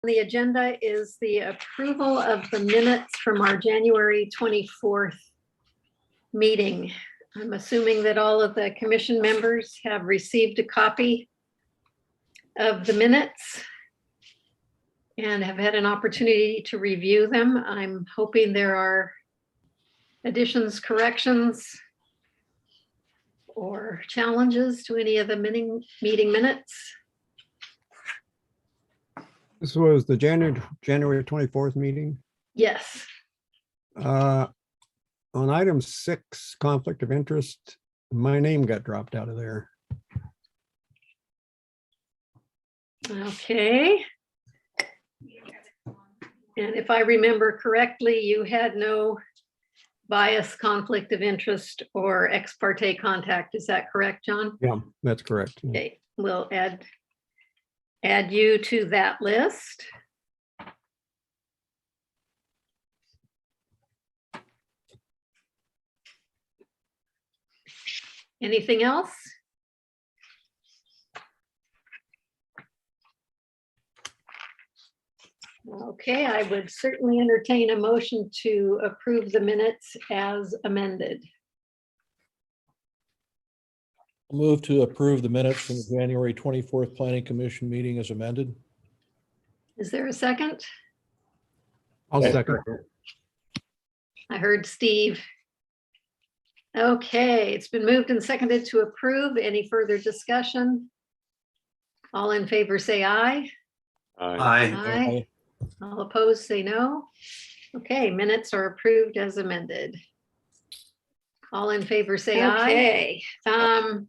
The agenda is the approval of the minutes from our January 24th meeting. I'm assuming that all of the commission members have received a copy of the minutes and have had an opportunity to review them. I'm hoping there are additions, corrections, or challenges to any of the meeting minutes. This was the January 24th meeting. Yes. On item 6, conflict of interest, my name got dropped out of there. Okay. And if I remember correctly, you had no bias, conflict of interest, or ex parte contact. Is that correct, John? Yeah, that's correct. Okay, we'll add you to that list. Anything else? Okay, I would certainly entertain a motion to approve the minutes as amended. I'll move to approve the minutes from the January 24th Planning Commission meeting as amended. Is there a second? I'll second. I heard Steve. Okay, it's been moved and seconded to approve. Any further discussion? All in favor say aye. Aye. Aye. All opposed say no. Okay, minutes are approved as amended. All in favor say aye. The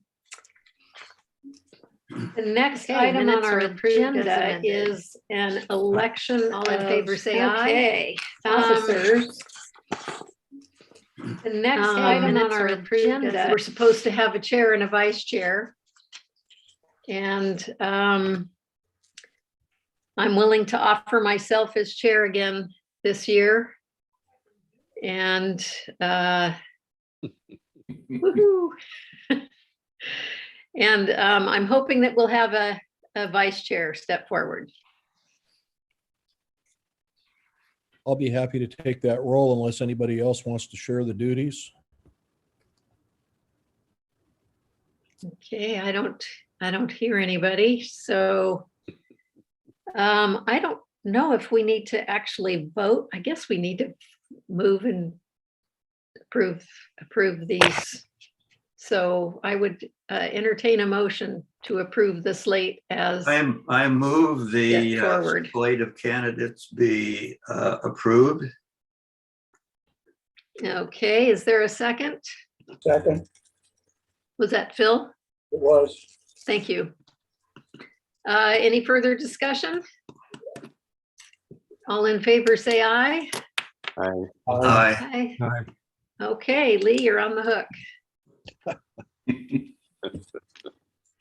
next item on our agenda is an election. All in favor say aye. Officers. The next item on our agenda, we're supposed to have a chair and a vice chair. And I'm willing to offer myself as chair again this year. And woohoo. And I'm hoping that we'll have a vice chair step forward. I'll be happy to take that role unless anybody else wants to share the duties. Okay, I don't hear anybody. So I don't know if we need to actually vote. I guess we need to move and approve these. So I would entertain a motion to approve the slate as I move the forward. slate of candidates be approved. Okay, is there a second? Second, Was that Phil? it was. Thank you. Any further discussion? All in favor say aye. Aye. Aye. Aye. Okay, Lee, you're on the hook.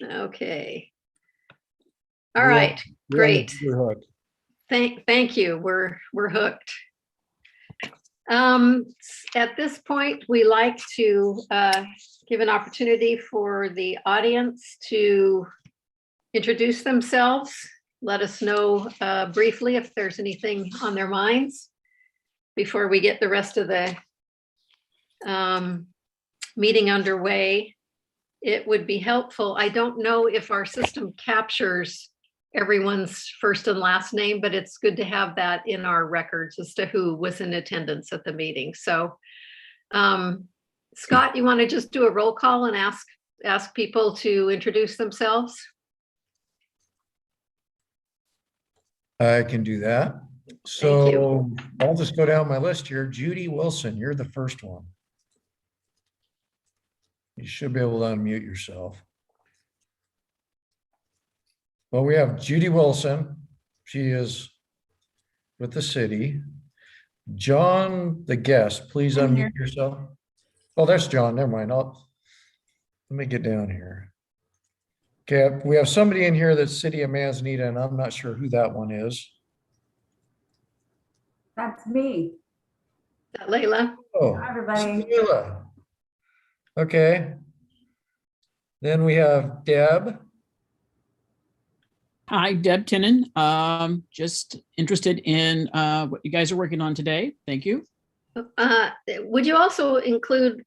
Okay. All right, great. You're hooked. Thank you. We're hooked. At this point, we like to give an opportunity for the audience to introduce themselves. Let us know briefly if there's anything on their minds before we get the rest of the meeting underway. It would be helpful. I don't know if our system captures everyone's first and last name, but it's good to have that in our records as to who was in attendance at the meeting. So Scott, you want to just do a roll call and ask people to introduce themselves? I can do that. So I'll just go down my list here. Judy Wilson, you're the first one. You should be able to unmute yourself. Well, we have Judy Wilson. She is with the city. John, the guest, please unmute yourself. Oh, that's John. Never mind. Let me get down here. Okay, we have somebody in here that's City of Manzanita, and I'm not sure who that one is. That's me. Is that Layla? Oh, Hi, everybody. Sheila. Okay. Then we have Deb. Hi, Deb Tinnen. Just interested in what you guys are working on today. Thank you. Would you also include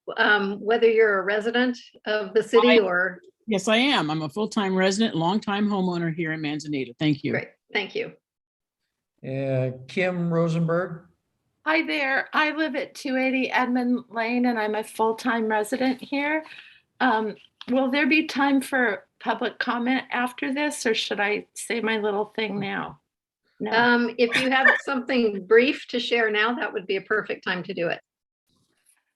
whether you're a resident of the city or? Yes, I am. I'm a full-time resident, longtime homeowner here in Manzanita. Thank you. Great, thank you. Kim Rosenberg. Hi there. I live at 280 Edmund Lane and I'm a full-time resident here. Will there be time for public comment after this, or should I say my little thing now? No. If you have something brief to share now, that would be a perfect time to do it.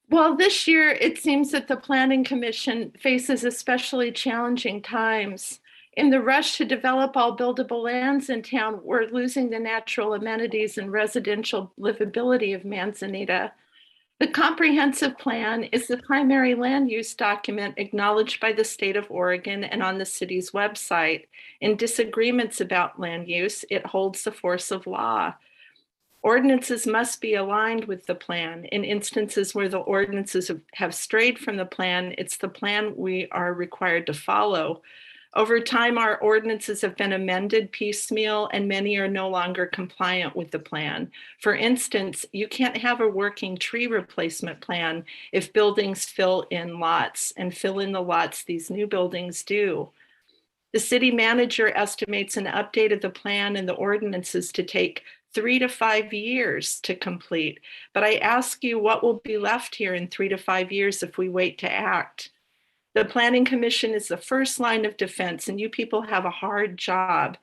Well, this year it seems that the Planning Commission faces especially challenging times. In the rush to develop all buildable lands in town, we're losing the natural amenities and residential livability of Manzanita. The comprehensive plan is the primary land use document acknowledged by the state of Oregon and on the city's website. In disagreements about land use, it holds the force of law. Ordinances must be aligned with the plan. In instances where the ordinances have strayed from the plan, it's the plan we are required to follow. Over time, our ordinances have been amended piecemeal and many are no longer compliant with the plan. For instance, you can't have a working tree replacement plan if buildings fill in lots, and fill in the lots these new buildings do. The city manager estimates an update of the plan and the ordinances to take 3 to 5 years to complete. But I ask you, what will be left here in 3 to 5 years if we wait to act? The Planning Commission is the first line of defense, and you people have a hard job.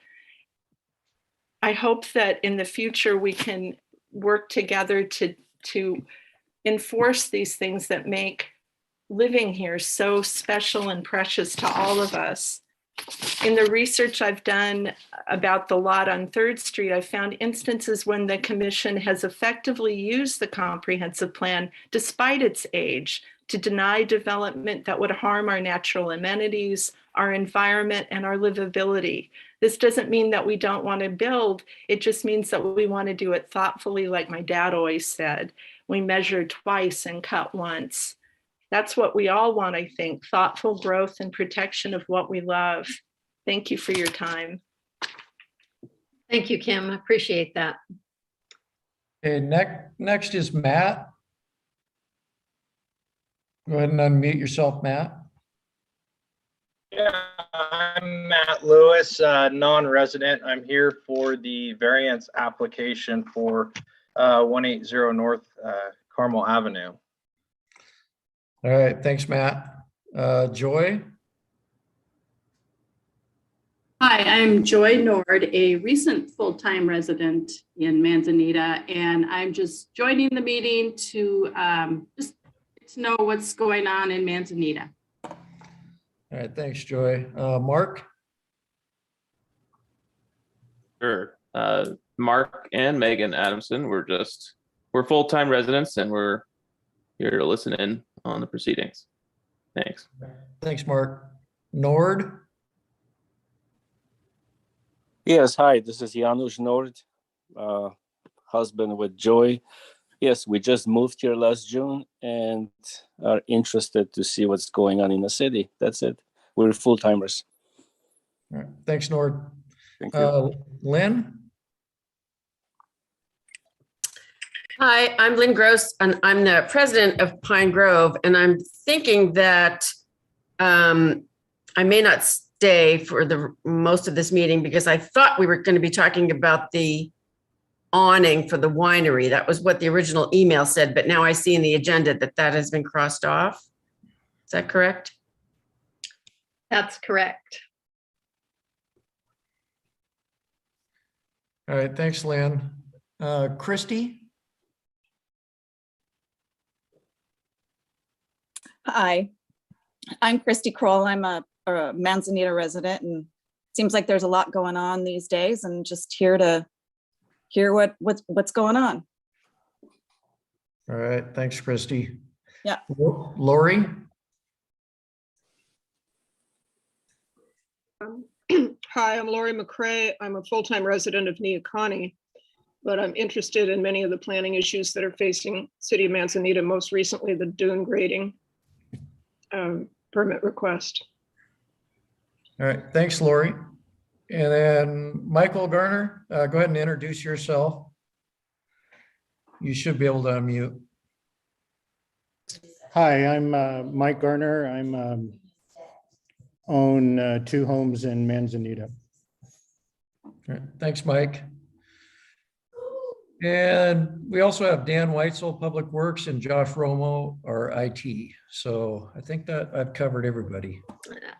I hope that in the future we can work together to enforce these things that make living here so special and precious to all of us. In the research I've done about the lot on 3rd Street, I found instances when the commission has effectively used the comprehensive plan despite its age to deny development that would harm our natural amenities, our environment, and our livability. This doesn't mean that we don't want to build. It just means that we want to do it thoughtfully, like my dad always said. We measure twice and cut once. That's what we all want, I think, thoughtful growth and protection of what we love. Thank you for your time. Thank you, Kim. I appreciate that. Okay, next is Matt. Go ahead and unmute yourself, Matt. Yeah, I'm Matt Lewis, non-resident. I'm here for the variance application for 180 North Carmel Avenue. All right, thanks, Matt. Joy? Hi, I'm Joy Nord, a recent full-time resident in Manzanita, and I'm just joining the meeting to just to know what's going on in Manzanita. All right, thanks, Joy. Mark? Sure. Mark and Megan Adamson, we're full-time residents and we're here to listen in on the proceedings. Thanks. Thanks, Mark. Nord? Yes, hi, this is Janusz Nord, husband with Joy. Yes, we just moved here last June and are interested to see what's going on in the city. That's it. We're full-timers. All right, thanks, Nord. Thank you. Lynn? Hi, I'm Lynn Gross, and I'm the president of Pine Grove, and I'm thinking that I may not stay for the most of this meeting because I thought we were going to be talking about the awning for the winery. That was what the original email said, but now I see in the agenda that that has been crossed off. Is that correct? That's correct. All right, thanks, Lynn. Christy? Hi, I'm Christy Kroll. I'm a Manzanita resident, and it seems like there's a lot going on these days, and just here to hear what's going on. All right, thanks, Christy. Yeah. Laurie? Hi, I'm Laurie Mcrae. I'm a full-time resident of Neoconi, but I'm interested in many of the planning issues that are facing City of Manzanita, most recently the dune grading permit request. All right, thanks, Laurie. And then Michael Garner, go ahead and introduce yourself. You should be able to unmute. Hi, I'm Mike Garner. I'm own 2 homes in Manzanita. All right, thanks, Mike. And we also have Dan Weitzel, Public Works, and Josh Romo, our IT. So I think that I've covered everybody.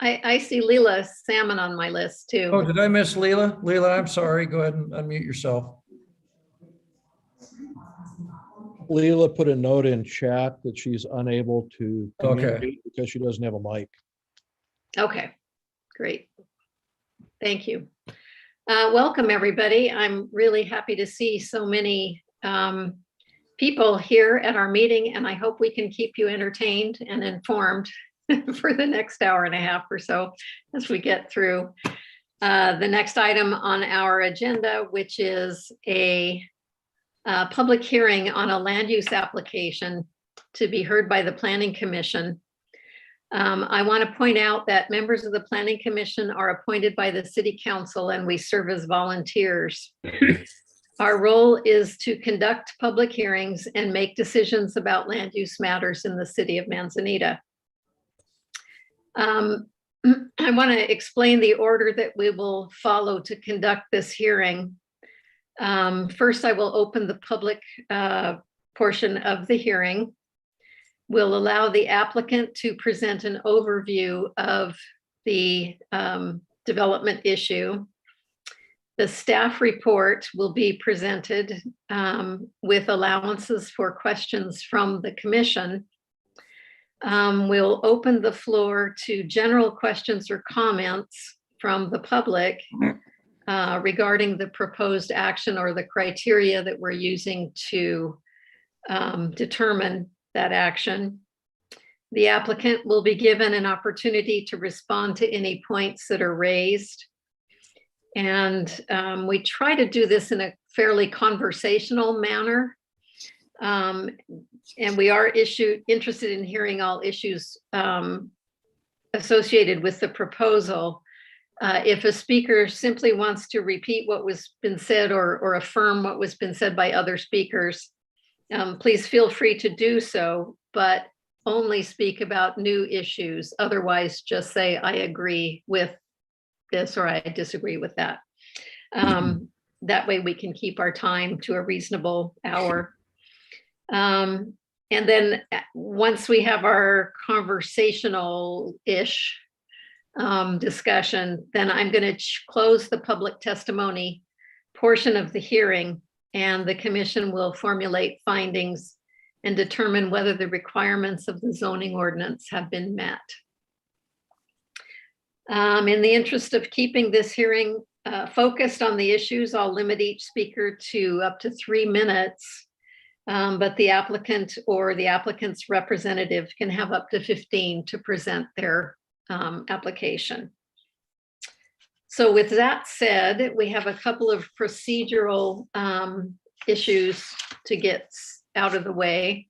I see Leela Salmon on my list too. Oh, did I miss Leela? Leela, I'm sorry. Go ahead and unmute yourself. Leela put a note in chat that she's unable to communicate because she doesn't have a mic. Okay, great. Thank you. Welcome, everybody. I'm really happy to see so many people here at our meeting, and I hope we can keep you entertained and informed for the next hour and a half or so as we get through the next item on our agenda, which is a public hearing on a land use application to be heard by the Planning Commission. I want to point out that members of the Planning Commission are appointed by the City Council and we serve as volunteers. Our role is to conduct public hearings and make decisions about land use matters in the city of Manzanita. I want to explain the order that we will follow to conduct this hearing. First, I will open the public portion of the hearing. We'll allow the applicant to present an overview of the development issue. The staff report will be presented with allowances for questions from the commission. We'll open the floor to general questions or comments from the public regarding the proposed action or the criteria that we're using to determine that action. The applicant will be given an opportunity to respond to any points that are raised. And we try to do this in a fairly conversational manner. And we are interested in hearing all issues associated with the proposal. If a speaker simply wants to repeat what was been said or affirm what was been said by other speakers, please feel free to do so, but only speak about new issues. Otherwise, just say, I agree with this or I disagree with that. That way we can keep our time to a reasonable hour. And then once we have our conversational-ish discussion, then I'm going to close the public testimony portion of the hearing, and the commission will formulate findings and determine whether the requirements of the zoning ordinance have been met. In the interest of keeping this hearing focused on the issues, I'll limit each speaker to up to 3 minutes, but the applicant or the applicant's representative can have up to 15 to present their application. So with that said, we have a couple of procedural issues to get out of the way.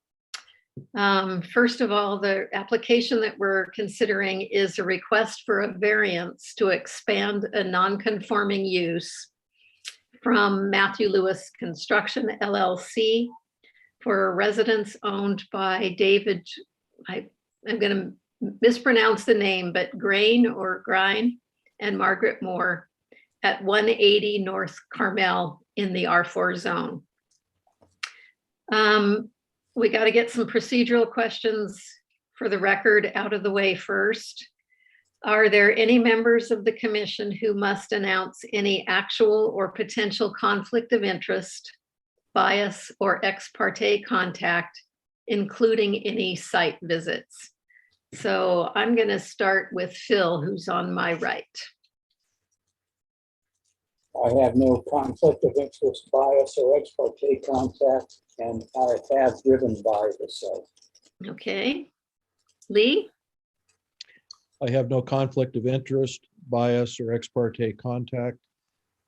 First of all, the application that we're considering is a request for a variance to expand a non-conforming use from Matthew Lewis Construction LLC for a residence owned by David, I'm going to mispronounce the name, but Grain or Grine and Margaret Moore at 180 North Carmel in the R4 zone. We got to get some procedural questions for the record out of the way first. Are there any members of the commission who must announce any actual or potential conflict of interest, bias, or ex parte contact, including any site visits? So I'm going to start with Phil, who's on my right. I have no conflict of interest, bias, or ex parte contact, and I have driven by the site. Okay. Lee? I have no conflict of interest, bias, or ex parte contact,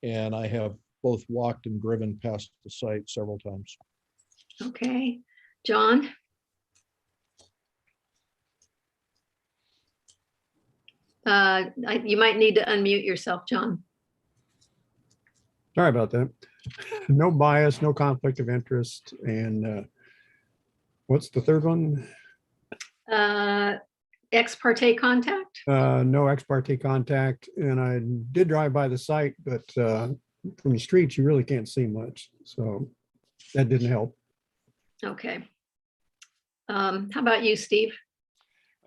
and I have both walked and driven past the site several times. Okay. John? You might need to unmute yourself, John. Sorry about that. No bias, no conflict of interest, and what's the third one? Ex parte contact? No ex parte contact, and I did drive by the site, but from the streets, you really can't see much, so that didn't help. Okay. How about you, Steve?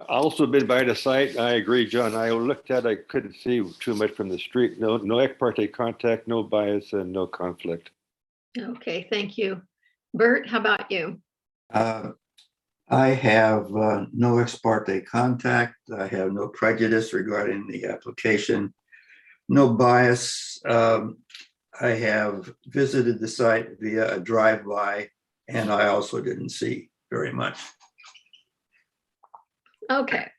I also been by the site. I agree, John. I looked at, I couldn't see too much from the street. No ex parte contact, no bias, and no conflict. Okay, thank you. Bert, how about you? I have no ex parte contact. I have no prejudice regarding the application. No bias. I have visited the site via a drive-by, and I also didn't see very much. Okay.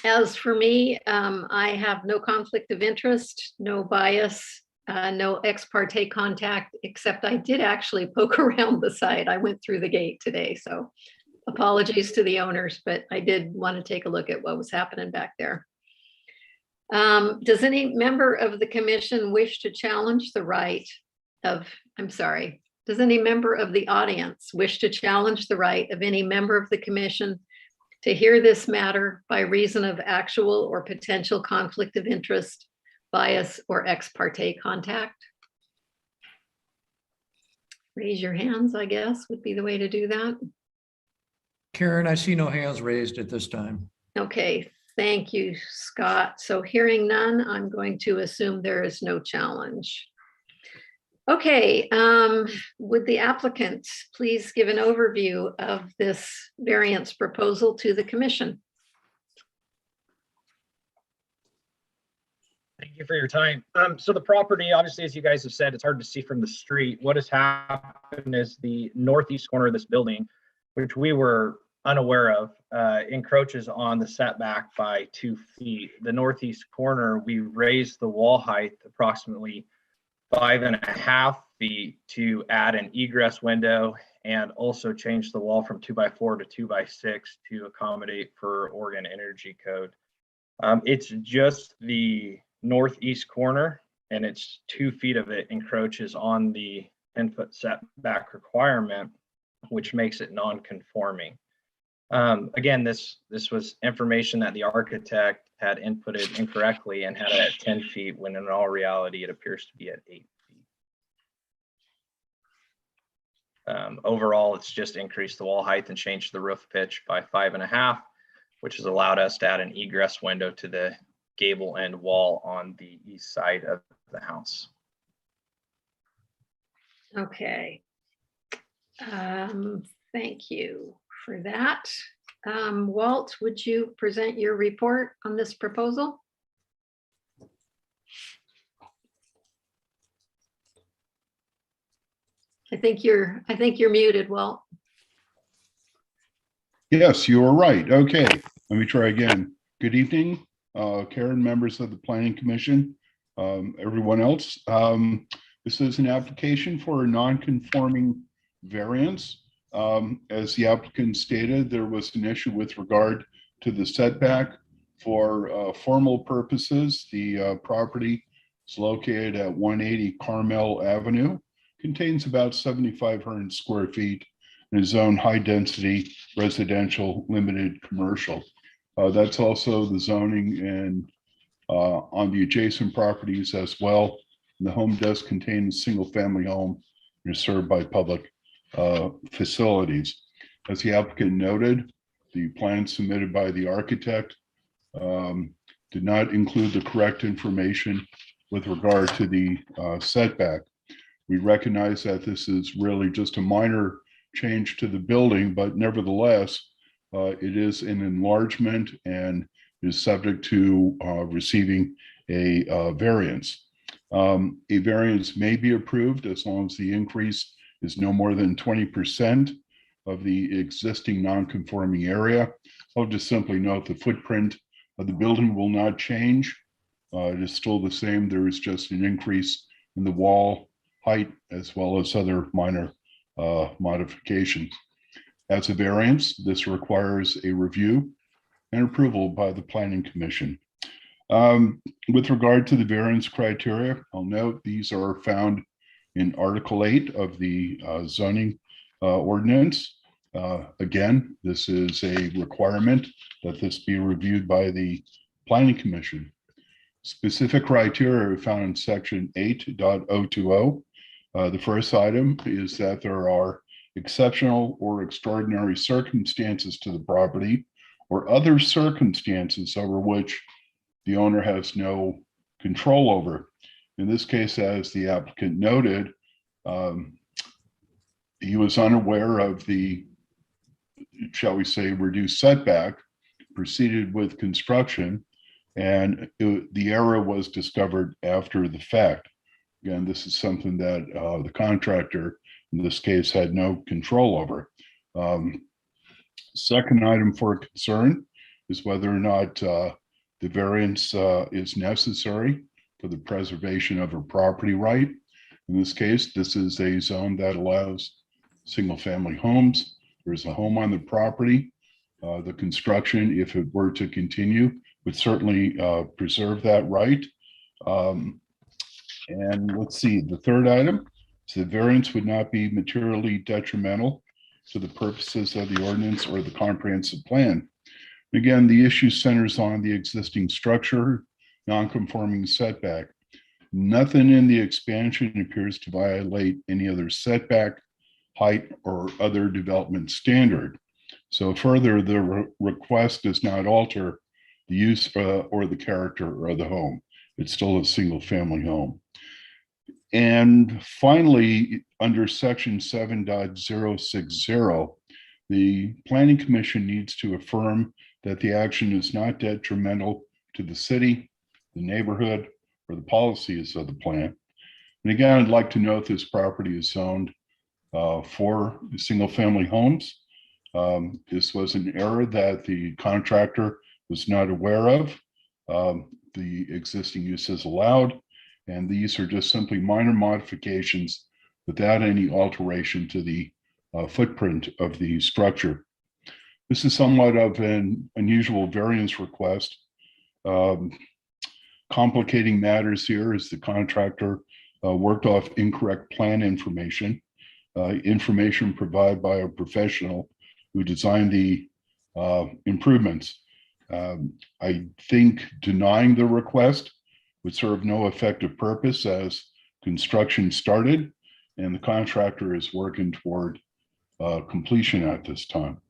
As for me, I have no conflict of interest, no bias, no ex parte contact, except I did actually poke around the site. I went through the gate today, so apologies to the owners, but I did want to take a look at what was happening back there. Does any member of the commission wish to challenge the right of, does any member of the audience wish to challenge the right of any member of the commission to hear this matter by reason of actual or potential conflict of interest, bias, or ex parte contact? Raise your hands, I guess, would be the way to do that. Karen, I see no hands raised at this time. Okay, thank you, Scott. So hearing none, I'm going to assume there is no challenge. Okay, would the applicant please give an overview of this variance proposal to the commission? Thank you for your time. So the property, obviously, as you guys have said, it's hard to see from the street. What has happened is the northeast corner of this building, which we were unaware of, encroaches on the setback by 2 feet. The northeast corner, we raised the wall height approximately 5.5 feet to add an egress window, and also change the wall from 2x4 to 2x6 to accommodate for Oregon Energy Code. It's just the northeast corner, and it's 2 feet of it encroaches on the 10-foot setback requirement, which makes it non-conforming. Again, this was information that the architect had inputted incorrectly and had it at 10 feet, when in all reality, it appears to be at 8 feet. Overall, it's just increased the wall height and changed the roof pitch by 5.5, which has allowed us to add an egress window to the gable end wall on the east side of the house. Okay. Thank you for that. Walt, would you present your report on this proposal? I think you're muted, Walt. Yes, you are right. Okay, let me try again. Good evening, Karen, members of the Planning Commission, everyone else. This is an application for a non-conforming variance. As the applicant stated, there was an issue with regard to the setback. For formal purposes, the property is located at 180 Carmel Avenue, contains about 7,500 square feet, and is zoned high density residential limited commercial. That's also the zoning and on the adjacent properties as well. And the home does contain a single family home and is served by public facilities. As the applicant noted, the plan submitted by the architect did not include the correct information with regard to the setback. We recognize that this is really just a minor change to the building, but nevertheless, it is an enlargement and is subject to receiving a variance. A variance may be approved as long as the increase is no more than 20% of the existing non-conforming area. I'll just simply note the footprint of the building will not change. It is still the same. There is just an increase in the wall height as well as other minor modifications. As a variance, this requires a review and approval by the Planning Commission. With regard to the variance criteria, I'll note these are found in Article 8 of the zoning ordinance. Again, this is a requirement that this be reviewed by the Planning Commission. Specific criteria are found in section 8.020. The first item is that there are exceptional or extraordinary circumstances to the property or other circumstances over which the owner has no control over. In this case, as the applicant noted, he was unaware of the, shall we say, reduced setback, proceeded with construction, and the error was discovered after the fact. Again, this is something that the contractor, in this case, had no control over. Second item for concern is whether or not the variance is necessary for the preservation of a property right. In this case, this is a zone that allows single-family homes. There's a home on the property. The construction, if it were to continue, would certainly preserve that right. And let's see, the third item is the variance would not be materially detrimental to the purposes of the ordinance or the comprehensive plan. Again, the issue centers on the existing structure, non-conforming setback. Nothing in the expansion appears to violate any other setback, height, or other development standard. So further, the request does not alter the use or the character of the home. It's still a single-family home. And finally, under section 7.060, the Planning Commission needs to affirm that the action is not detrimental to the city, the neighborhood, or the policies of the plan. And again, I'd like to note this property is zoned for single-family homes. This was an error that the contractor was not aware of. The existing use is allowed, and these are just simply minor modifications without any alteration to the footprint of the structure. This is somewhat of an unusual variance request. Complicating matters here is the contractor worked off incorrect plan information, information provided by a professional who designed the improvements. I think denying the request would serve no effective purpose as construction started and the contractor is working toward completion at this time.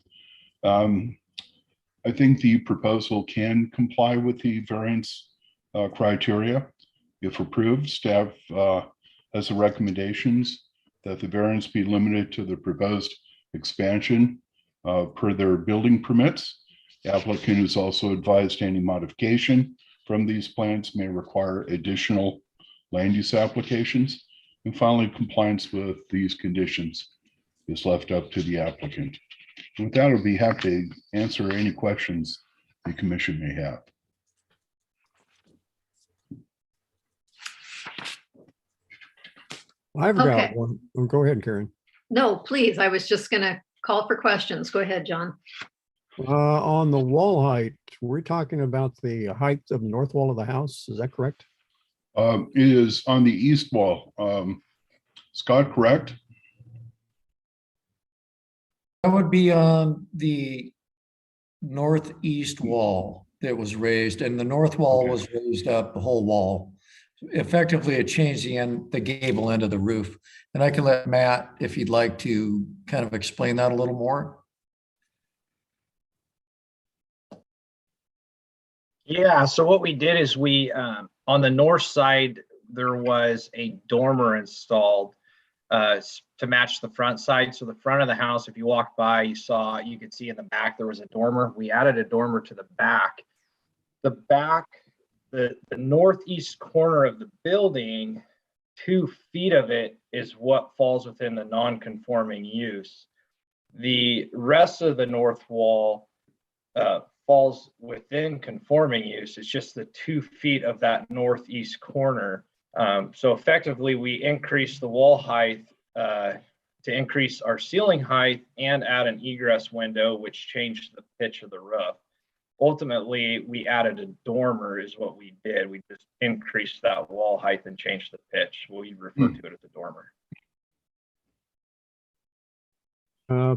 I think the proposal can comply with the variance criteria. If approved, staff has the recommendations that the variance be limited to the proposed expansion per their building permits. The applicant is also advised any modification from these plans may require additional land use applications. And finally, compliance with these conditions is left up to the applicant. With that, I'll be happy to answer any questions the commission may have. I've Okay. got one. Oh, go ahead, Karen. No, please. I was just going to call for questions. Go ahead, John. On the wall height, we're talking about the height of the north wall of the house. Is that correct? It is on the east wall. Scott, correct? That would be on the northeast wall that was raised, and the north wall was raised up, the whole wall. Effectively, it changed the gable end of the roof. And I can let Matt, if you'd like to kind of explain that a little more. Yeah, so what we did is we, on the north side, there was a dormer installed to match the front side. So the front of the house, if you walked by, you could see in the back, there was a dormer. We added a dormer to the back. The back, the northeast corner of the building, 2 feet of it is what falls within the non-conforming use. The rest of the north wall falls within conforming use. It's just the 2 feet of that northeast corner. So effectively, we increased the wall height to increase our ceiling height and add an egress window, which changed the pitch of the roof. ultimately we added a dormer is what we did. We just increased that wall height and changed the pitch. We refer to it as a dormer.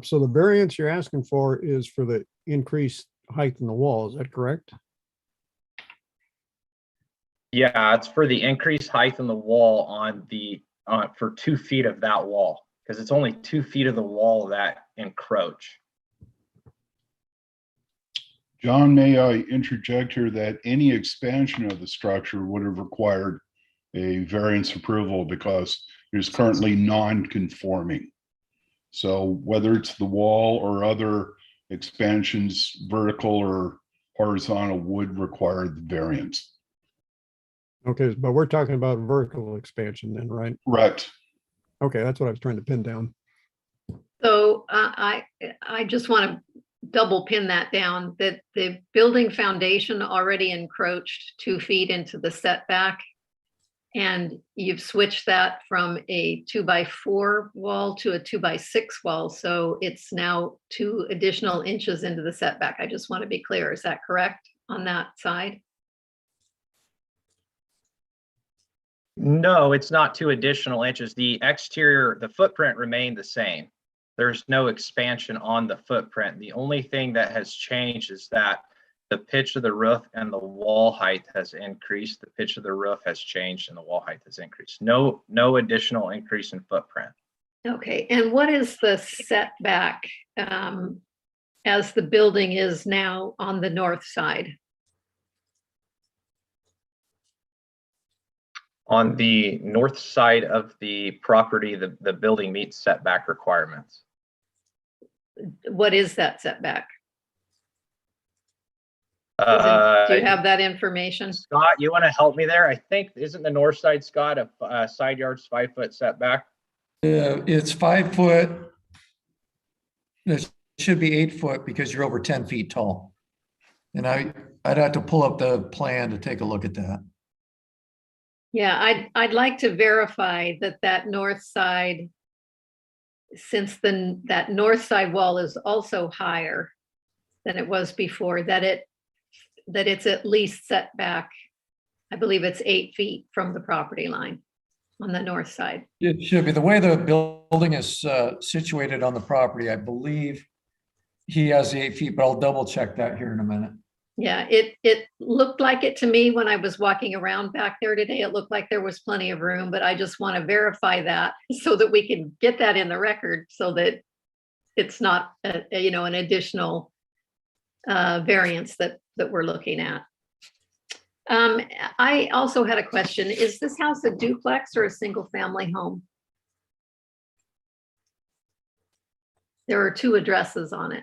So the variance you're asking for is for the increased height in the wall, is that correct? Yeah, it's for the increased height in the wall on the for 2 feet of that wall, because it's only 2 feet of the wall that encroach. John, may I interject here that any expansion of the structure would have required a variance approval because it is currently non-conforming. So whether it's the wall or other expansions, vertical or horizontal, would require the variance. Okay, but we're talking about vertical expansion then, right? Right. Okay, that's what I was trying to pin down. So I just want to double pin that down, that the building foundation already encroached 2 feet into the setback. And you've switched that from a 2x4 wall to a 2x6 wall. So it's now 2 additional inches into the setback. I just want to be clear. Is that correct on that side? No, it's not 2 additional inches. The exterior, the footprint remained the same. There's no expansion on the footprint. The only thing that has changed is that the pitch of the roof and the wall height has increased. The pitch of the roof has changed and the wall height has increased. No additional increase in footprint. Okay, and what is the setback as the building is now on the north side? On the north side of the property, the building meets setback requirements. What is that setback? Do you have that information? Scott, you want to help me there? I think, isn't the north side, Scott, a side yard's 5-foot setback? It's 5 foot. It should be 8 foot because you're over 10 feet tall. And I'd have to pull up the plan to take a look at that. Yeah, I'd like to verify that north side, since that north side wall is also higher than it was before, that it's at least set back. I believe it's 8 feet from the property line on the north side. It should be. The way the building is situated on the property, I believe he has 8 feet, but I'll double check that here in a minute. Yeah, it looked like it to me when I was walking around back there today. It looked like there was plenty of room, but I just want to verify that so that we can get that in the record so that it's not an additional variance that we're looking at. I also had a question. Is this house a duplex or a single family home? There are 2 addresses on it.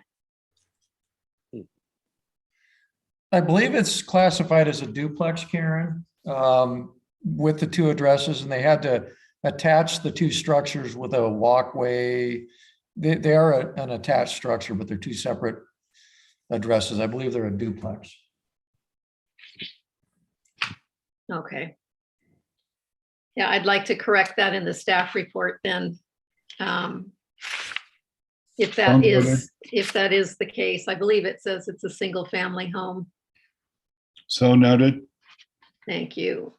I believe it's classified as a duplex, Karen, with the 2 addresses, and they had to attach the 2 structures with a walkway. They are an attached structure, but they're 2 separate addresses. I believe they're a duplex. Okay. Yeah, I'd like to correct that in the staff report then. If that is the case, I believe it says it's a single family home. So noted. Thank you.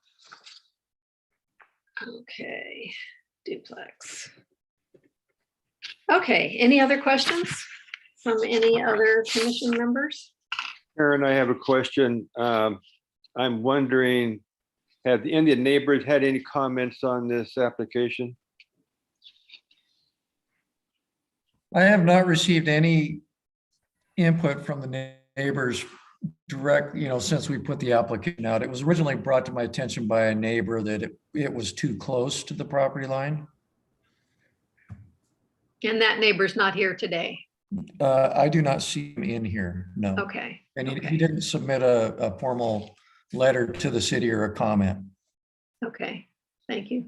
Okay, duplex. Okay, any other questions from any other commission members? Aaron, I have a question. I'm wondering, have the Indian neighbors had any comments on this application? I have not received any input from the neighbors direct, since we put the application out. It was originally brought to my attention by a neighbor that it was too close to the property line. And that neighbor's not here today. I do not see him in here, no. Okay. And he didn't submit a formal letter to the city or a comment. Okay, thank you.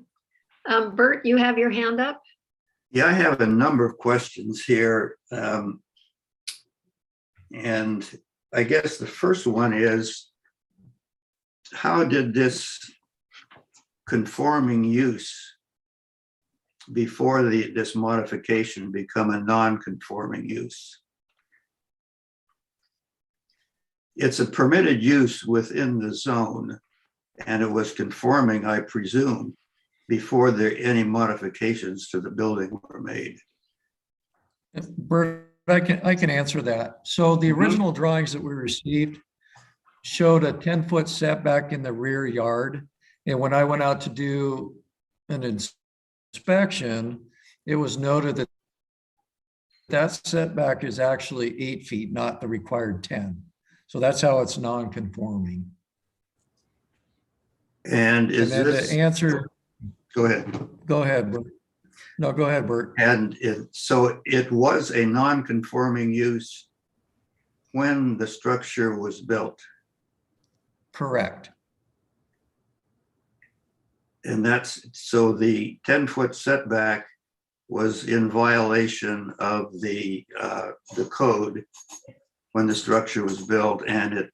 Bert, you have your hand up? Yeah, I have a number of questions here. And I guess the first one is, how did this conforming use before this modification become a non-conforming use? it's a permitted use within the zone, and it was conforming, I presume, before there any modifications to the building were made. Bert, I can answer that. So the original drawings that we received showed a 10-foot setback in the rear yard. And when I went out to do an inspection, it was noted that that setback is actually 8 feet, not the required 10. So that's how it's non-conforming. And is then this? to answer, Go ahead. Go ahead, Bert. No, go ahead, Bert. And so it was a non-conforming use when the structure was built. Correct. And that's, so the 10-foot setback was in violation of the code when the structure was built, and it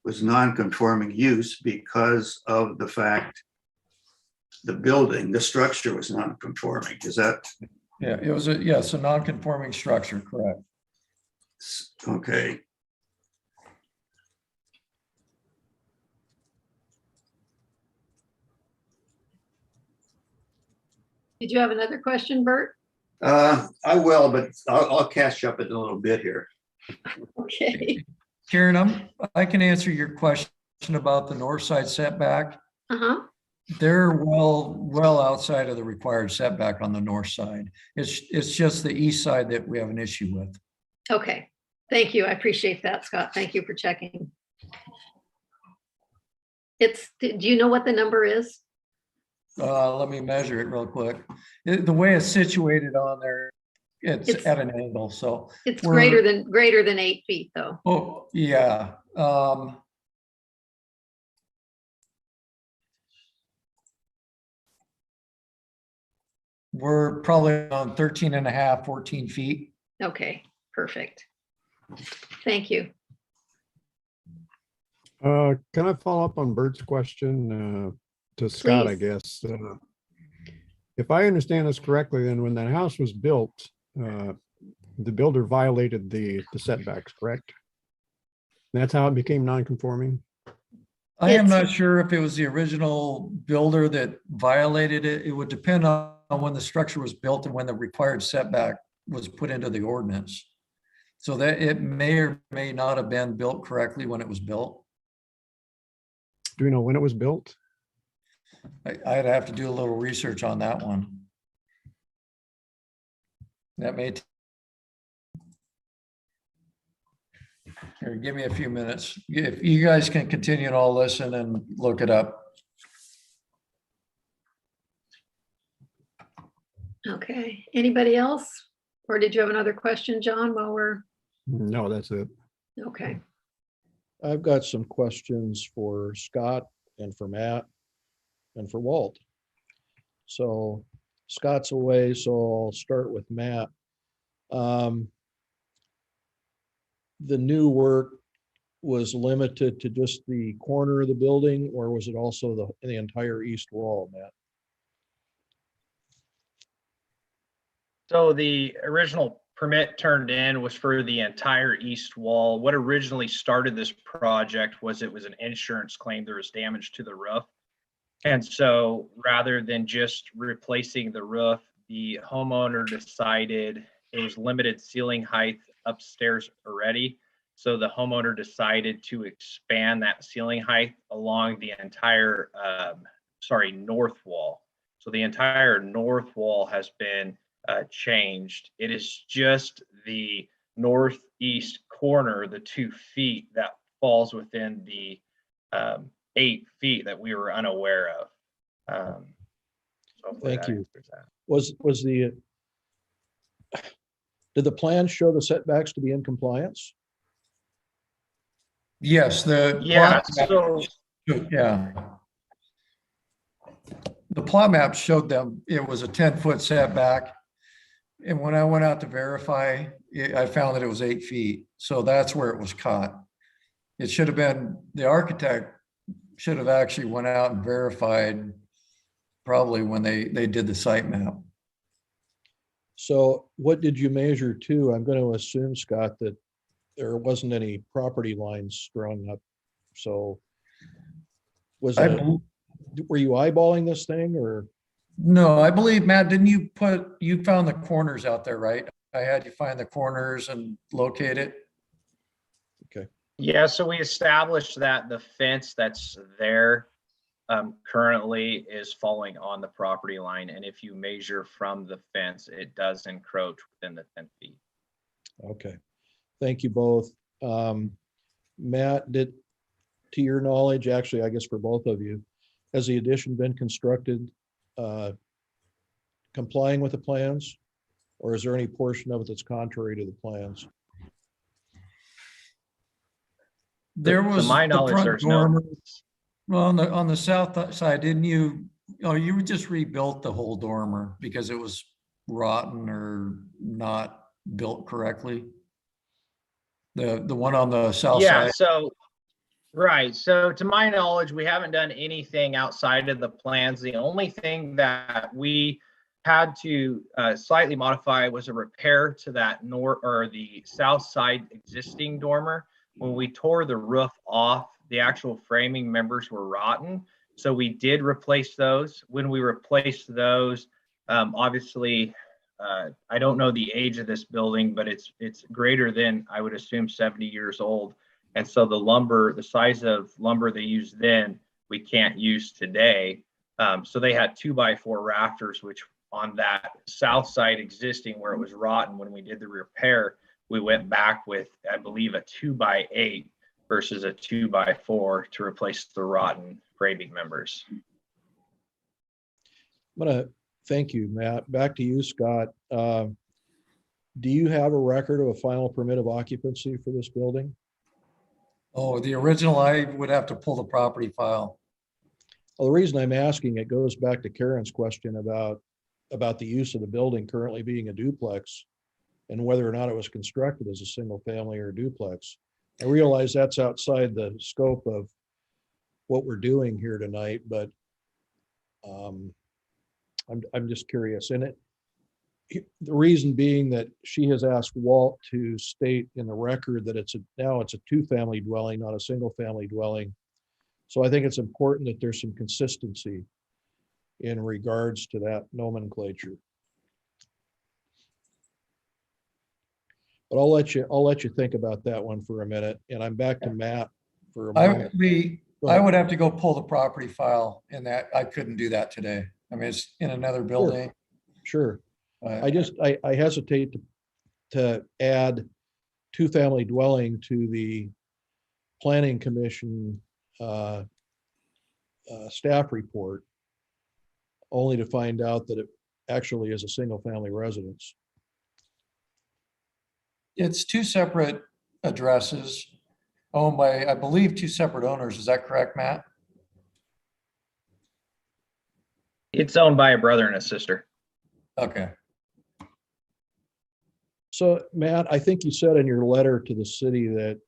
was non-conforming use because of the fact the structure was non-conforming. Is that? Yeah, it was a non-conforming structure, correct. Okay. Did you have another question, Bert? I will, but I'll catch up in a little bit here. Okay. Karen, I can answer your question about the north side setback. Uh-huh. They're well outside of the required setback on the north side. It's just the east side that we have an issue with. Okay. Thank you. I appreciate that, Scott. Thank you for checking. Do you know what the number is? Let me measure it real quick. The way it's situated on there, it's at an angle, so. It's greater than 8 feet though. Oh, yeah. We're probably on 13 and a half, 14 feet. Okay, perfect. Thank you. Can I follow up on Bert's question to Scott, I Please. guess? If I understand this correctly, then when that house was built, the builder violated the setbacks, correct? That's how it became non-conforming? I am not sure if it was the original builder that violated it. It would depend on when the structure was built and when the required setback was put into the ordinance. So that it may or may not have been built correctly when it was built. Do we know when it was built? I'd have to do a little research on that one. That may here, give me a few minutes. If you guys can continue and I'll listen and look it up. Okay. Anybody else? Or did you have another question, John, while we're? No, that's it. Okay. I've got some questions for Scott and for Matt and for Walt. So Scott's away, so I'll start with Matt. The new work was limited to just the corner of the building, or was it also the entire east wall, Matt? So the original permit turned in was for the entire east wall. What originally started this project was it was an insurance claim. There was damage to the roof. And so rather than just replacing the roof, the homeowner decided it was limited ceiling height upstairs already. So the homeowner decided to expand that ceiling height along the entire, north wall. So the entire north wall has been changed. It is just the northeast corner, the 2 feet that falls within the 8 feet that we were unaware of. Thank you. Did the plan show the setbacks to be in compliance? Yes, the plot map showed them it was a 10-foot setback. And when I went out to verify, I found that it was 8 feet. So that's where it was caught. It should have been, the architect should have actually went out and verified probably when they did the site map. So what did you measure to? I'm going to assume, Scott, that there wasn't any property lines strung up. So was I it, bel- were you eyeballing this thing or? No, I believe, Matt, didn't you found the corners out there, right? I had you find the corners and locate it. Okay. Yeah, so we established that the fence that's there currently is falling on the property line. And if you measure from the fence, it does encroach within the 10 feet. Okay. Thank you both. Matt, to your knowledge, actually, I guess for both of you, has the addition been constructed complying with the plans? Or is there any portion of it that's contrary to the plans? There was to my the knowledge, front there's dormer. no. Well, on the south side, didn't you? Oh, you just rebuilt the whole dormer because it was rotten or not built correctly. The one on the south Yeah, side. so right. So to my knowledge, we haven't done anything outside of the plans. The only thing that we had to slightly modify was a repair to that north or the south side existing dormer. When we tore the roof off, the actual framing members were rotten. So we did replace those. When we replaced those, obviously, I don't know the age of this building, but it's greater than, I would assume, 70 years old. And so the lumber, the size of lumber they used then, we can't use today. So they had 2x4 rafters, which on that south side existing where it was rotten, when we did the repair, we went back with, I believe, a 2x8 versus a 2x4 to replace the rotten framing members. I'm gonna thank you, Matt. Back to you, Scott. Do you have a record of a final permit of occupancy for this building? Oh, the original, I would have to pull the property file. Well, the reason I'm asking, it goes back to Karen's question about the use of the building currently being a duplex and whether or not it was constructed as a single family or duplex. I realize that's outside the scope of what we're doing here tonight, but I'm just curious. And the reason being that she has asked Walt to state in the record that now it's a two-family dwelling, not a single-family dwelling. So I think it's important that there's some consistency in regards to that nomenclature. But I'll let you think about that one for a minute. And I'm back to Matt for a moment. I would have to go pull the property file in that. I couldn't do that today. I mean, it's in another building. Sure. I hesitate to add two-family dwelling to the Planning Commission staff report, only to find out that it actually is a single-family residence. It's two separate addresses owned by, I believe, two separate owners. Is that correct, Matt? It's owned by a brother and a sister. Okay. So, Matt, I think you said in your letter to the city that,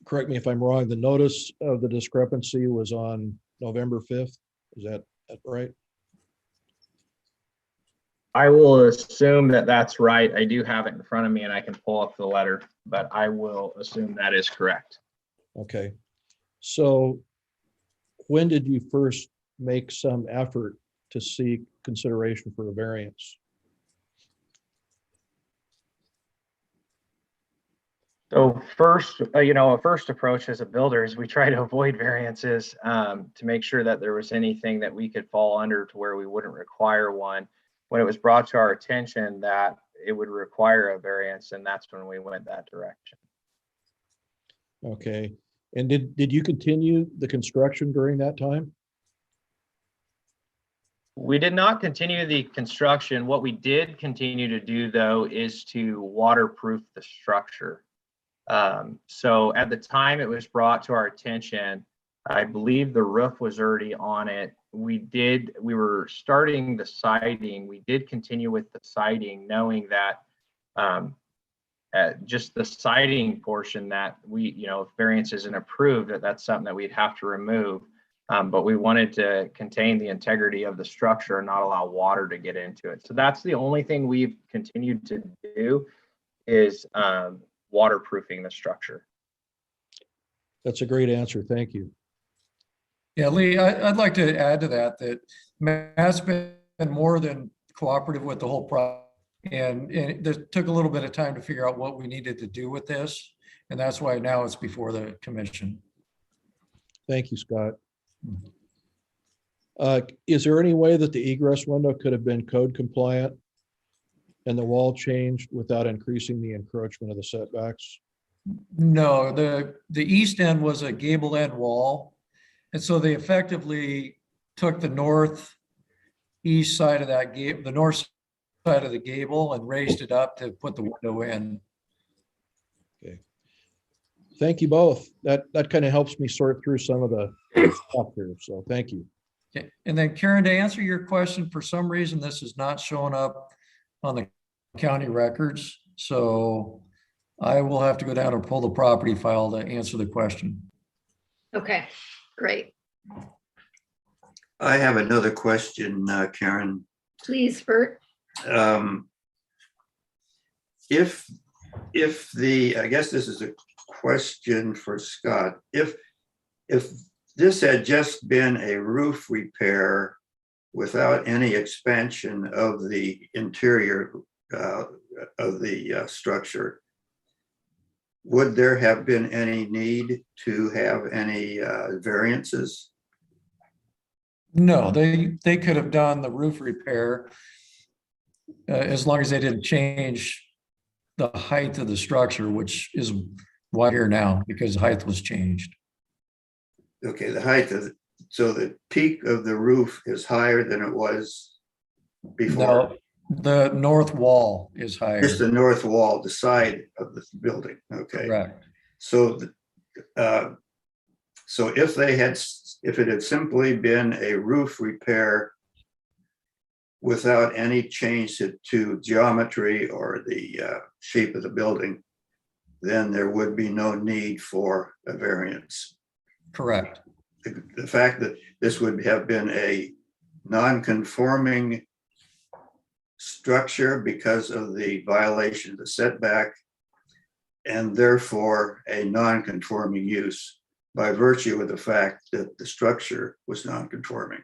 correct me if I'm wrong, the notice of the discrepancy was on November 5th. Is that right? I will assume that that's right. I do have it in front of me and I can pull up the letter, but I will assume that is correct. Okay. So when did you first make some effort to seek consideration for a variance? So first, a first approach as a builder is we try to avoid variances to make sure that there was anything that we could fall under to where we wouldn't require one. When it was brought to our attention that it would require a variance, and that's when we went that direction. Okay. And did you continue the construction during that time? We did not continue the construction. What we did continue to do, though, is to waterproof the structure. So at the time it was brought to our attention, I believe the roof was already on it. We were starting the siding. We did continue with the siding, knowing that just the siding portion that if variance isn't approved, that's something that we'd have to remove. But we wanted to contain the integrity of the structure and not allow water to get into it. So that's the only thing we've continued to do is waterproofing the structure. That's a great answer. Thank you. Yeah, Lee, I'd like to add to that, that Matt's been more than cooperative with the whole process. And it took a little bit of time to figure out what we needed to do with this. And that's why now it's before the commission. Thank you, Scott. Is there any way that the egress window could have been code compliant and the wall changed without increasing the encroachment of the setbacks? No, the east end was a gable end wall. And so they effectively took the northeast side of that gable, the north side of the gable, and raised it up to put the window in. Okay. Thank you both. That kind of helps me sort through some of the stuff here. So thank you. Okay. And then Karen, to answer your question, for some reason, this is not showing up on the county records. So I will have to go down and pull the property file to answer the question. Okay, great. I have another question, Karen. Please, Bert. If the, I guess this is a question for Scott, if this had just been a roof repair without any expansion of the interior of the structure, would there have been any need to have any variances? No, they could have done the roof repair as long as they didn't change the height of the structure, which is why here now, because height was changed. Okay, the height of, so the peak of the roof is higher than it was before? No, the north wall is higher. Just the north wall, the side of the building, okay. Correct. So, so if it had simply been a roof repair without any change to geometry or the shape of the building, then there would be no need for a variance. Correct. The fact that this would have been a non-conforming structure because of the violation of the setback, and therefore a non-conforming use by virtue of the fact that the structure was non-conforming.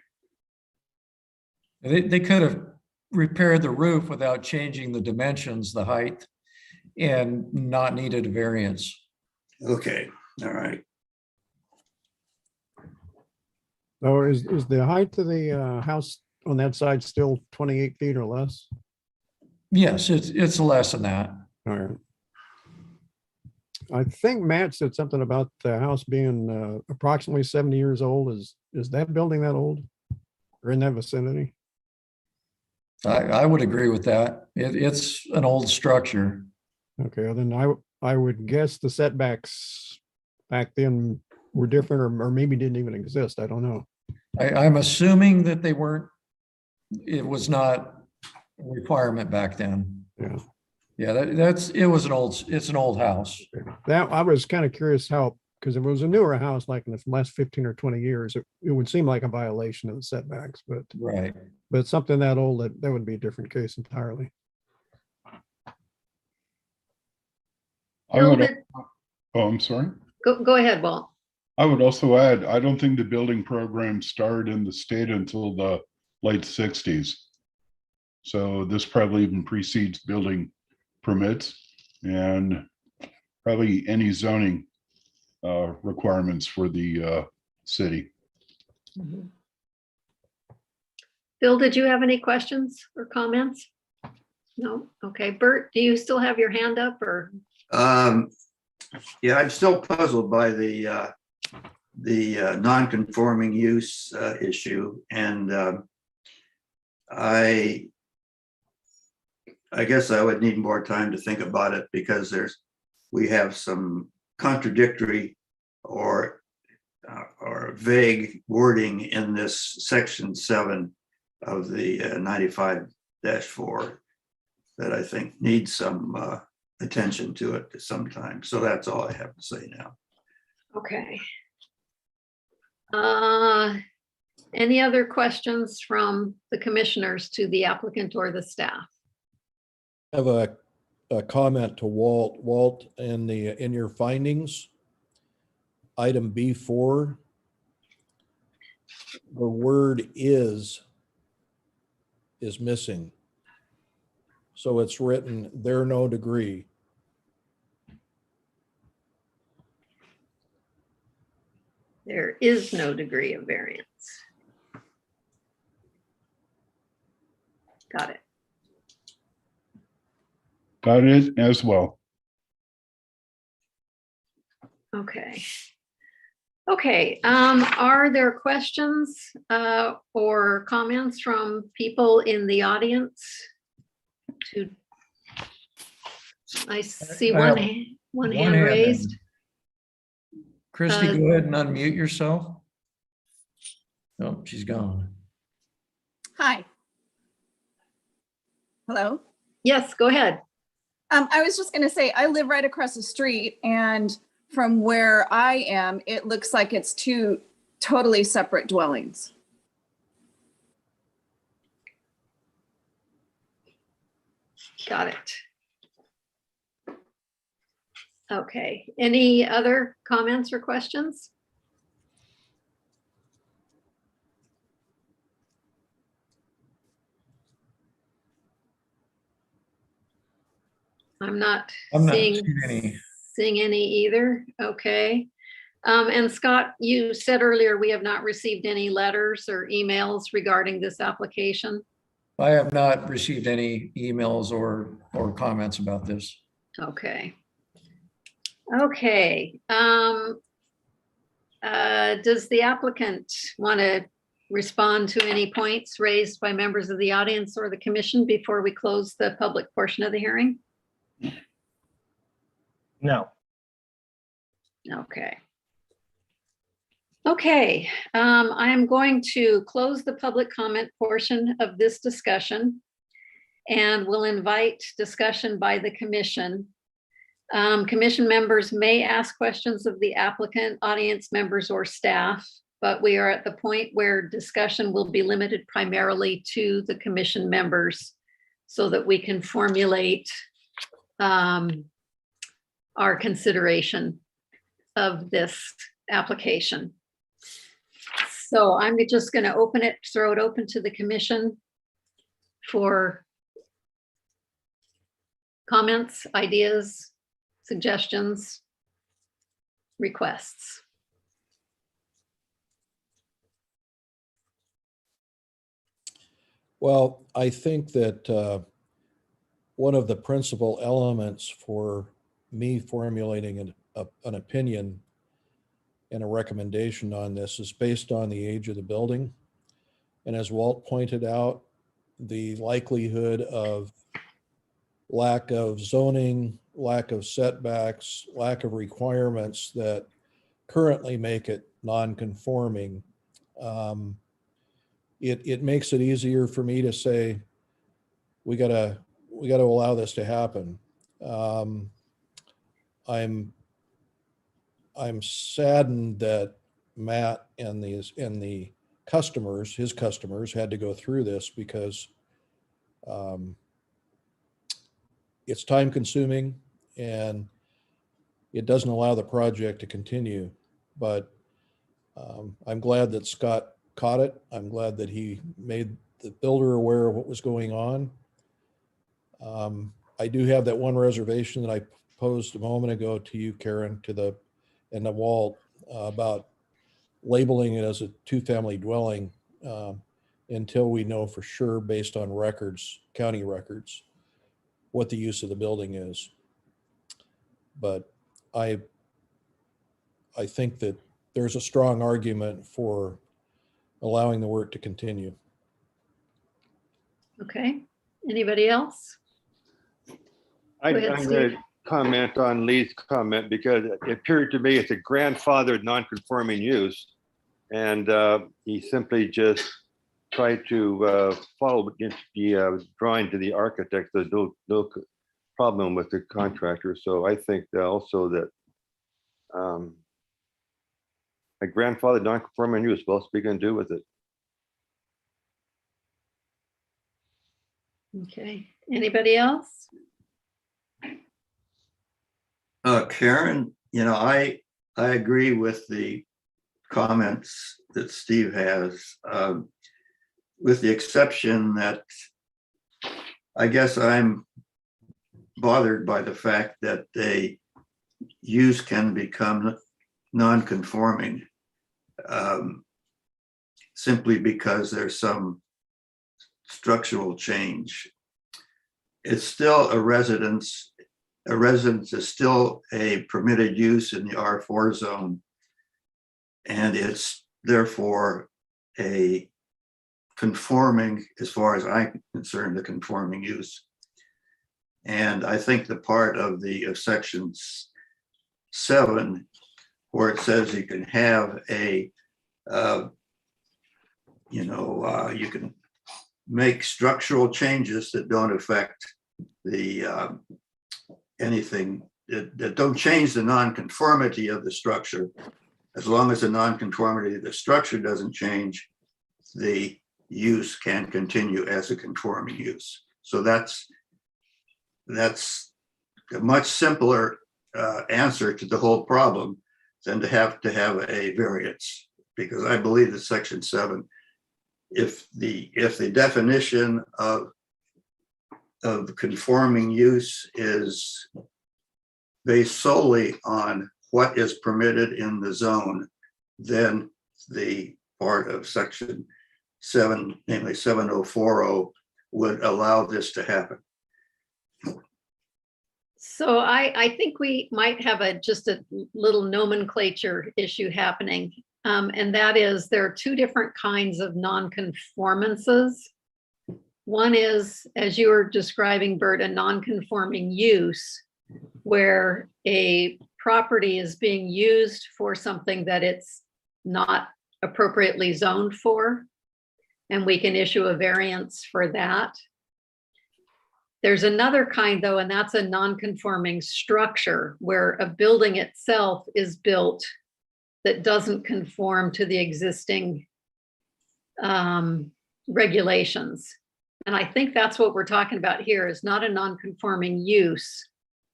They could have repaired the roof without changing the dimensions, the height, and not needed a variance. Okay, all right. So is the height of the house on that side still 28 feet or less? Yes, it's less than that. All right. I think Matt said something about the house being approximately 70 years old. Is that building that old or in that vicinity? I would agree with that. It's an old structure. Okay, well then I would guess the setbacks back then were different or maybe didn't even exist. I don't know. I'm assuming that they weren't, it was not a requirement back then. Yeah. Yeah, it's an old house. That I was kind of curious how, because if it was a newer house, like in the last 15 or 20 years, it would seem like a violation of the setbacks, but right. But something that old, that would be a different case entirely. Oh, I'm sorry. Go ahead, Walt. I would also add, I don't think the building program started in the state until the late 60s. So this probably even precedes building permits and probably any zoning requirements for the city. Mm-hmm. Bill, did you have any questions or comments? No? Okay. Bert, do you still have your hand up or? Yeah, I'm still puzzled by the non-conforming use issue, and I guess I would need more time to think about it because we have some contradictory or vague wording in this section 7 of the 95-4 that I think needs some attention to it sometime. So that's all I have to say now. Okay. Any other questions from the commissioners to the applicant or the staff? I have a a comment to Walt. Walt, in your findings, item B4, the word is missing. So it's written, there no degree. There is no degree of variance. Got it. Got it as well. Okay. Okay, are there questions or comments from people in the audience? I see I have one one hand hand raised. Christy, go ahead and unmute yourself. Oh, she's gone. Hi. Hello? Yes, go ahead. I was just gonna say, I live right across the street, and from where I am, it looks like it's two totally separate dwellings. Got it. Okay, any other comments or questions? I'm not seeing any either. Okay. And Scott, you said earlier we have not received any letters or emails regarding this application. I have not received any emails or comments about this. Okay. Okay. Does the applicant want to respond to any points raised by members of the audience or the commission before we close the public portion of the hearing? No. Okay. Okay, I am going to close the public comment portion of this discussion and will invite discussion by the commission. Commission members may ask questions of the applicant, audience members, or staff, but we are at the point where discussion will be limited primarily to the commission members so that we can formulate our consideration of this application. So I'm just going to open it, throw it open to the commission for comments, ideas, suggestions, requests. Well, I think that one of the principal elements for me formulating an opinion and a recommendation on this is based on the age of the building. And as Walt pointed out, the likelihood of lack of zoning, lack of setbacks, lack of requirements that currently make it non-conforming. It makes it easier for me to say, we gotta allow this to happen. I'm saddened that Matt and the customers, his customers, had to go through this because it's time consuming and it doesn't allow the project to continue. But I'm glad that Scott caught it. I'm glad that he made the builder aware of what was going on. I do have that one reservation that I posed a moment ago to you, Karen, and the Walt, about labeling it as a two-family dwelling until we know for sure, based on records, county records, what the use of the building is. But I think that there's a strong argument for allowing the work to continue. Okay, anybody else? I'm Go ahead, going Steve. to comment on Lee's comment because it appeared to me it's a grandfathered non-conforming use. And he simply just tried to follow the drawing to the architect. There's no problem with the contractor. So I think also that a grandfathered non-conforming use, what else are we going to do with it? Okay, anybody else? Karen, I agree with the comments that Steve has, with the exception that I guess I'm bothered by the fact that a use can become non-conforming simply because there's some structural change. It's still a residence. A residence is still a permitted use in the R4 zone, and it's therefore a conforming, as far as I'm concerned, the conforming use. And I think the part of section 7 where it says you can have you can make structural changes that don't affect the anything that don't change the nonconformity of the structure. As long as the nonconformity of the structure doesn't change, the use can continue as a conforming use. So that's a much simpler answer to the whole problem than to have a variance, because I believe that section 7, if the definition of conforming use is based solely on what is permitted in the zone, then the part of section 7, namely 7040, would allow this to happen. So I think we might have just a little nomenclature issue happening. And that is, there are two different kinds of non-conformances. One is, as you were describing, Bert, a non-conforming use, where a property is being used for something that it's not appropriately zoned for, and we can issue a variance for that. There's another kind, though, and that's a non-conforming structure, where a building itself is built that doesn't conform to the existing regulations. And I think that's what we're talking about here, is not a non-conforming use,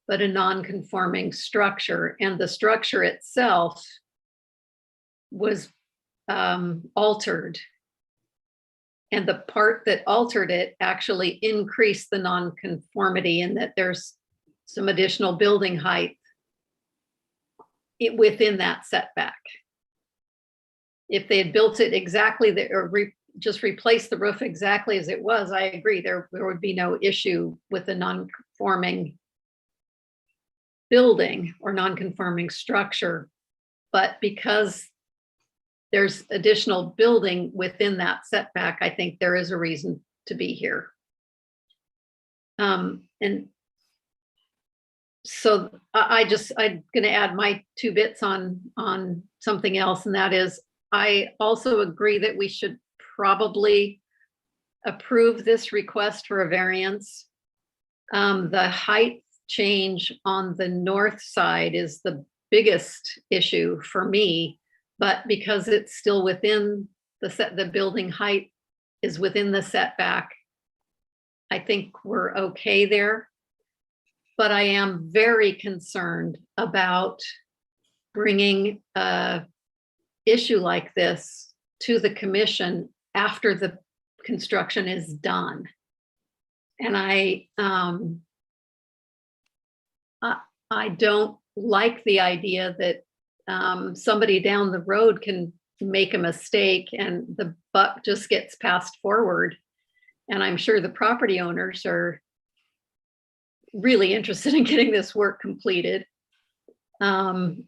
but a non-conforming structure. And the structure itself was altered. And the part that altered it actually increased the non-conformity, in that there's some additional building height within that setback. If they had built it exactly, just replaced the roof exactly as it was, I agree, there would be no issue with the non-conforming building or non-conforming structure. But because there's additional building within that setback, I think there is a reason to be here. And so I'm going to add my 2 bits on something else, and that is, I also agree that we should probably approve this request for a variance. The height change on the north side is the biggest issue for me, but because it's still within the building height is within the setback, I think we're okay there. But I am very concerned about bringing an issue like this to the commission after the construction is done. And I don't like the idea that somebody down the road can make a mistake and the buck just gets passed forward. And I'm sure the property owners are really interested in getting this work completed. And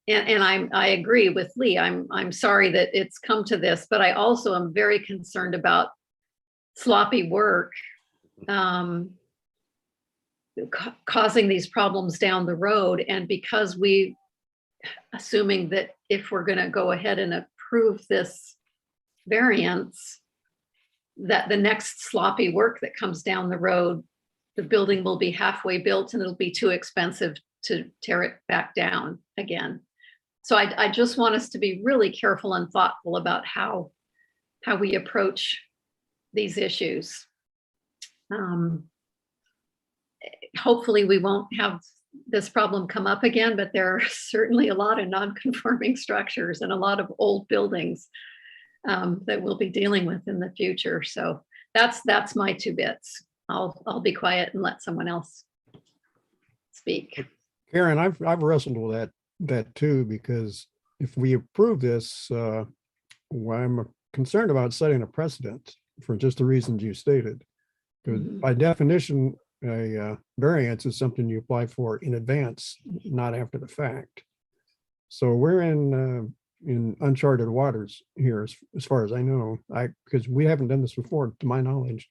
I agree with Lee. I'm sorry that it's come to this, but I also am very concerned about sloppy work causing these problems down the road. And because assuming that if we're going to go ahead and approve this variance, that the next sloppy work that comes down the road, the building will be halfway built and it'll be too expensive to tear it back down again. So I just want us to be really careful and thoughtful about how we approach these issues. Hopefully we won't have this problem come up again, but there are certainly a lot of non-conforming structures and a lot of old buildings that we'll be dealing with in the future. So that's my 2 bits. I'll be quiet and let someone else speak. Karen, I've wrestled with that too, because if we approve this, well, I'm concerned about setting a precedent for just the reasons you stated. Because by definition, a variance is something you apply for in advance, not after the fact. So we're in uncharted waters here, as far as I know, because we haven't done this before, to my knowledge.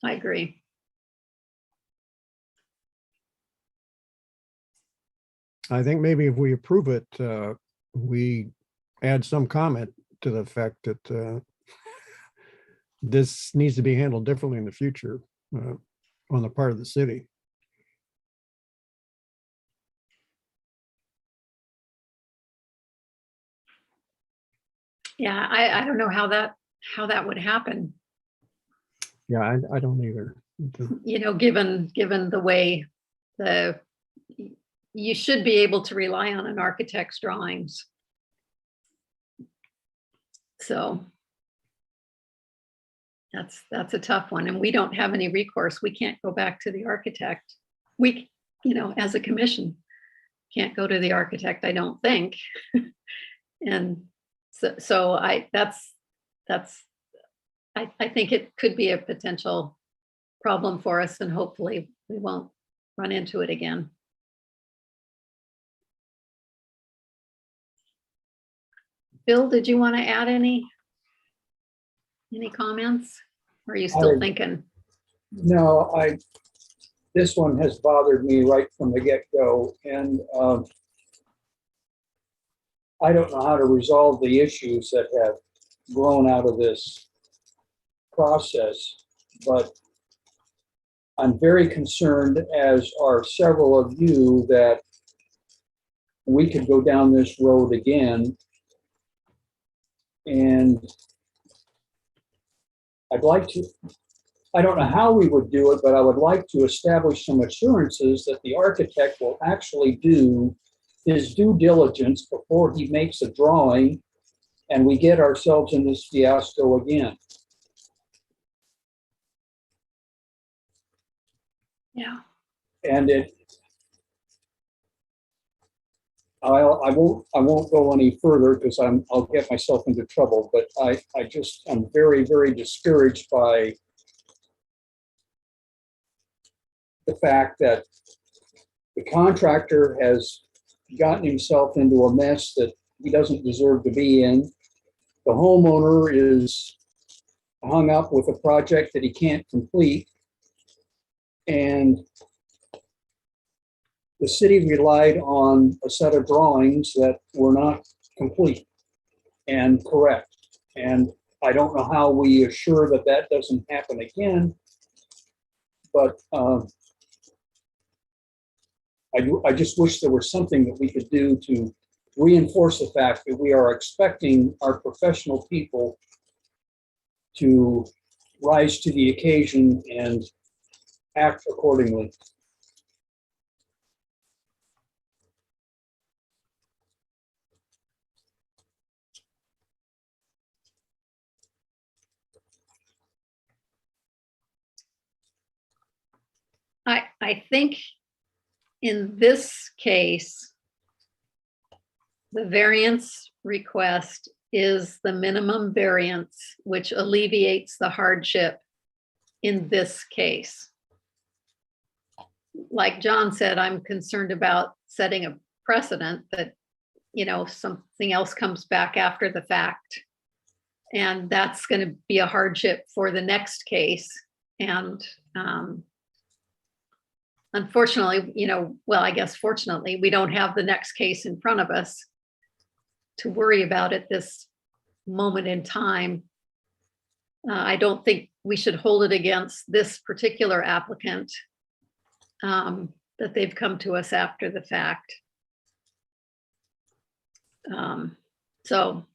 I agree. I think maybe if we approve it, we add some comment to the fact that this needs to be handled differently in the future on the part of the city. Yeah, I don't know how that would happen. Yeah, I don't either. You know, given the way you should be able to rely on an architect's drawings. So that's a tough one, and we don't have any recourse. We can't go back to the architect. We, you know, as a commission, can't go to the architect, I don't think. And so I think it could be a potential problem for us, and hopefully we won't run into it again. Bill, did you want to add any comments? Or are you still thinking? No, this one has bothered me right from the get-go, and I don't know how to resolve the issues that have grown out of this process, but I'm very concerned, as are several of you, that we could go down this road again. And I'd like to, I don't know how we would do it, but I would like to establish some assurances that the architect will actually do his due diligence before he makes a drawing, and we get ourselves in this fiasco again. Yeah. And I won't go any further because I'll get myself into trouble, but I'm very, very discouraged by the fact that the contractor has gotten himself into a mess that he doesn't deserve to be in. The homeowner is hung up with a project that he can't complete. And the city relied on a set of drawings that were not complete and correct. And I don't know how we assure that that doesn't happen again, but I just wish there was something that we could do to reinforce the fact that we are expecting our professional people to rise to the occasion and act accordingly. I think in this case, the variance request is the minimum variance, which alleviates the hardship in this case. Like John said, I'm concerned about setting a precedent that, you know, something else comes back after the fact. And that's going to be a hardship for the next case. And unfortunately, you know, well, I guess fortunately, we don't have the next case in front of us to worry about at this moment in time. I don't think we should hold it against this particular applicant that they've come to us after the fact. So,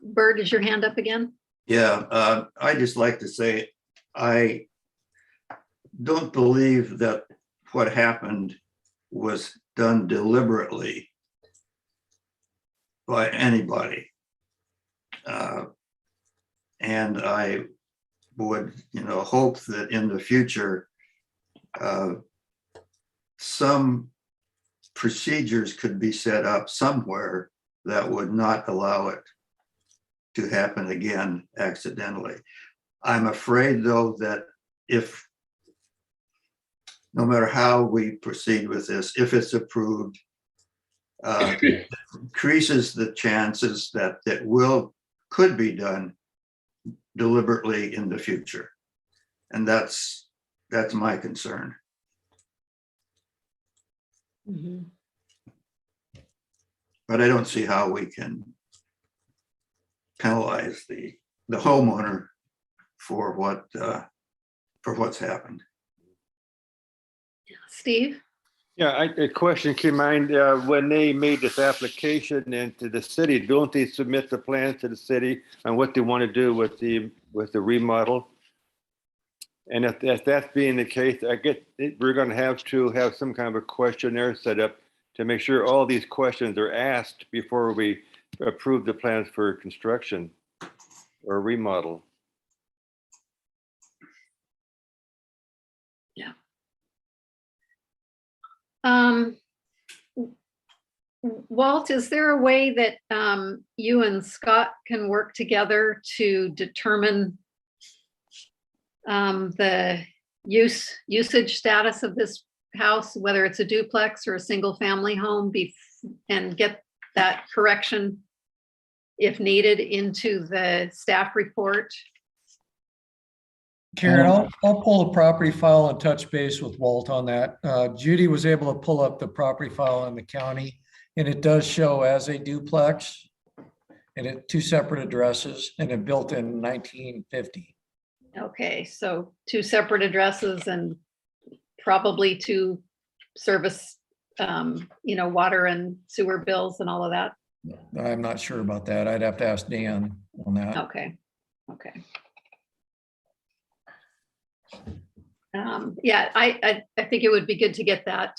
Bert, is your hand up again? Yeah, I just like to say, I don't believe that what happened was done deliberately by anybody. And I would, hope that in the future, some procedures could be set up somewhere that would not allow it to happen again accidentally. I'm afraid, though, that if, no matter how we proceed with this, if it's approved, it increases the chances that could be done deliberately in the future. And that's my concern. Mhm. But I don't see how we can penalize the homeowner for what's happened. Steve? Yeah, a question came to mind when they made this application into the city. Don't they submit the plans to the city on what they want to do with the remodel? And if that's being the case, I guess we're going to have some kind of a questionnaire set up to make sure all these questions are asked before we approve the plans for construction or remodel. Yeah. Walt, is there a way that you and Scott can work together to determine the usage status of this house, whether it's a duplex or a single family home, and get that correction, if needed, into the staff report? Karen, I'll pull the property file and touch base with Walt on that. Judy was able to pull up the property file in the county, and it does show as a duplex, and it two separate addresses, and it built in 1950. Okay, so two separate addresses and probably two service, water and sewer bills and all of that. I'm not sure about that. I'd have to ask Dan on that. Okay. Yeah, I think it would be good to get that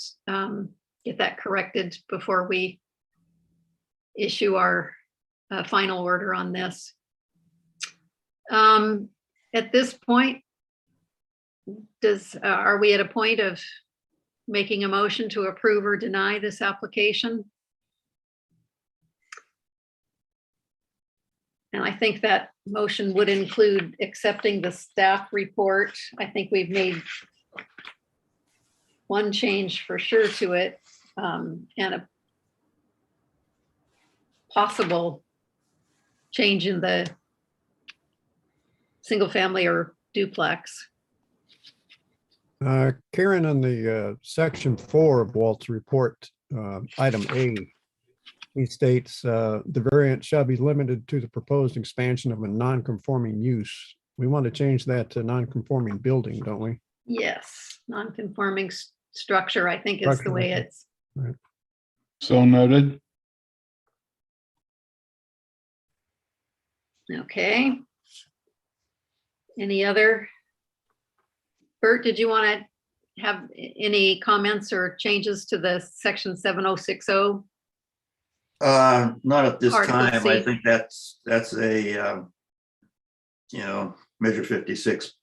corrected before we issue our final order on this. At this point, are we at a point of making a motion to approve or deny this application? And I think that motion would include accepting the staff report. I think we've made one change for sure to it, and a possible change in the single family or duplex. Karen, on the section 4 of Walt's report, item A, he states the variance shall be limited to the proposed expansion of a non-conforming use. We want to change that to non-conforming building, don't we? Yes, non-conforming structure, I think is the way it's. Right. So noted. Okay. Any other? Bert, did you want to have any comments or changes to the section 7060? Not at this Article time. C. I think that's a measure 56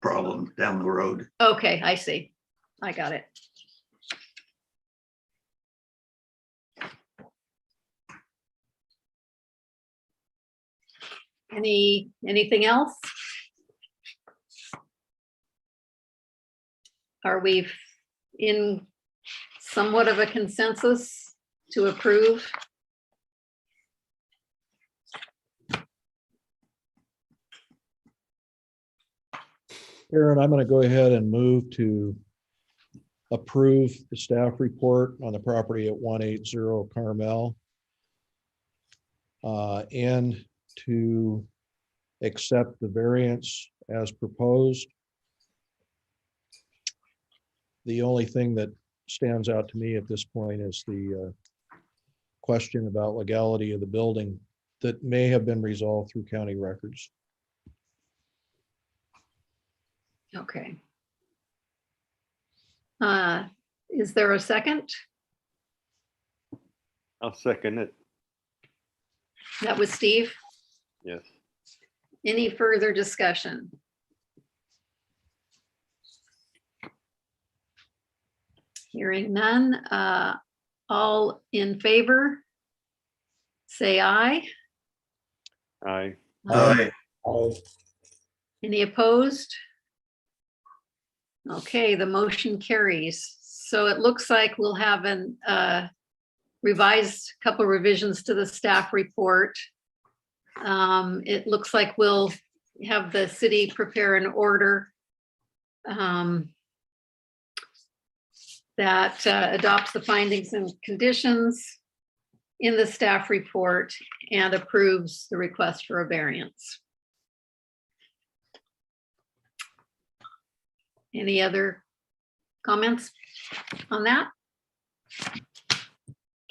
problem down the road. Okay, I see. I got it. Anything else? Are we in somewhat of a consensus to approve? Aaron, I'm going to go ahead and move to approve the staff report on the property at 180 Carmel, and to accept the variance as proposed. The only thing that stands out to me at this point is the question about legality of the building that may have been resolved through county records. Okay. Is there a second? I'll second it. That was Steve. Yes. Any further discussion? Hearing none, all in favor? Say aye. Aye. Aye. Any opposed? Okay, the motion carries. So it looks like we'll have an revised couple revisions to the staff report. It looks like we'll have the city prepare an order that adopts the findings and conditions in the staff report and approves the request for a variance. Any other comments on that?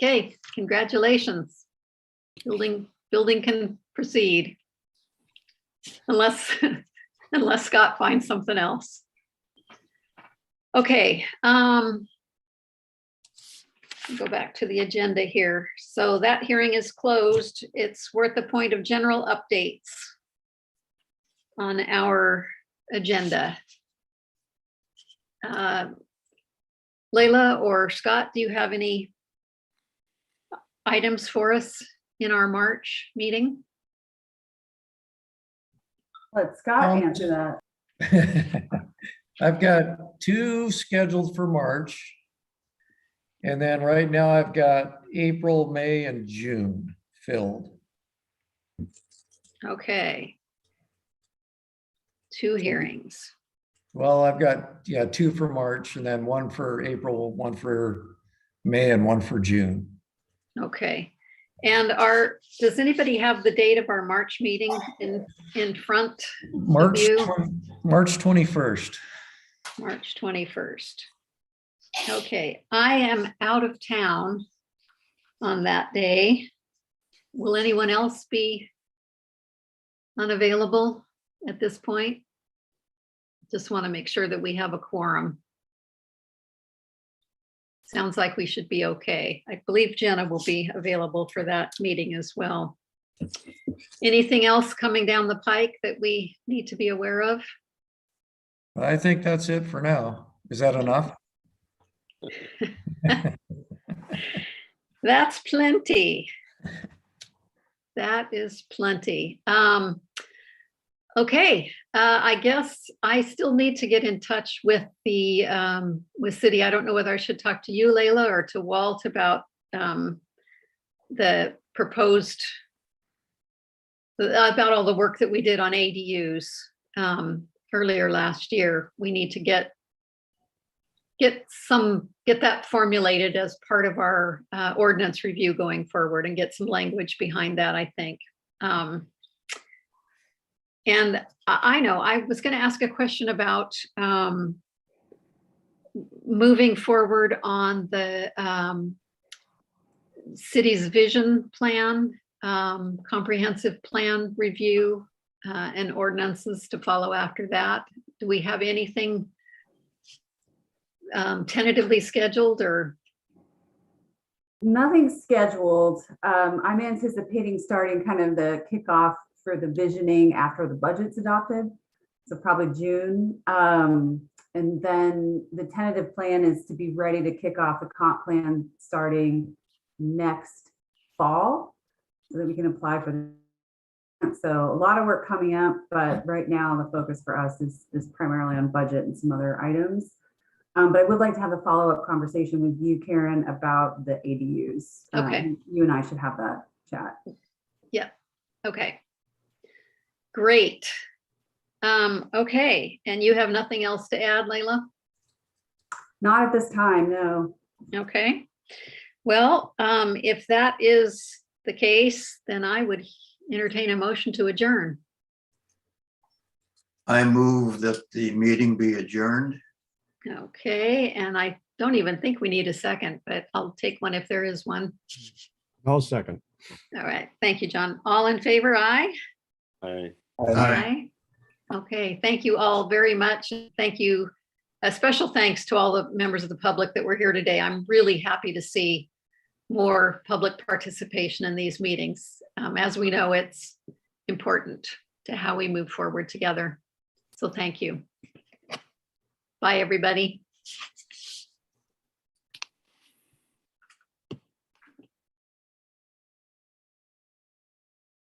Okay, congratulations. Building can proceed. Unless Scott finds something else. Okay, go back to the agenda here. So that hearing is closed. It's worth a point of general updates on our agenda. Layla or Scott, do you have any items for us in our March meeting? Let Scott answer that. I've got 2 scheduled for March. And then right now I've got April, May, and June filled. Okay. 2 hearings. Well, I've got, 2 for March and then 1 for April, 1 for May, and 1 for June. Okay. And does anybody have the date of our March meeting in front of March you? 21st. March 21st. Okay, I am out of town on that day. Will anyone else be unavailable at this point? Just want to make sure that we have a quorum. Sounds like we should be okay. I believe Jenna will be available for that meeting as well. Anything else coming down the pike that we need to be aware of? I think that's it for now. Is that enough? That's plenty. That is plenty. Okay, I guess I still need to get in touch with the with city. I don't know whether I should talk to you, Layla, or to Walt about the proposed about all the work that we did on ADUs earlier last year. We need to get that formulated as part of our ordinance review going forward and get some language behind that, I think. And I know I was going to ask a question about moving forward on the city's vision plan, comprehensive plan review, and ordinances to follow after that. Do we have anything tentatively scheduled or? Nothing scheduled. I'm anticipating starting kind of the kickoff for the visioning after the budget's adopted. So probably June. And then the tentative plan is to be ready to kick off the comp plan starting next fall so that we can apply for the. So a lot of work coming up, but right now the focus for us is primarily on budget and some other items. But I would like to have a follow-up conversation with you, Karen, about the ADUs. Okay. You and I should have that chat. Yeah. Okay. Great. Okay. And you have nothing else to add, Layla? Not at this time, no. Okay. Well, if that is the case, then I would entertain a motion to adjourn. I move that the meeting be adjourned. Okay, and I don't even think we need a second, but I'll take one if there is one. I'll second. All right, thank you, John. All in favor, aye? Aye. Aye. Okay, thank you all very much. Thank you, a special thanks to all the members of the public that were here today. I'm really happy to see more public participation in these meetings. As we know, it's important to how we move forward together. So thank you. Bye, everybody.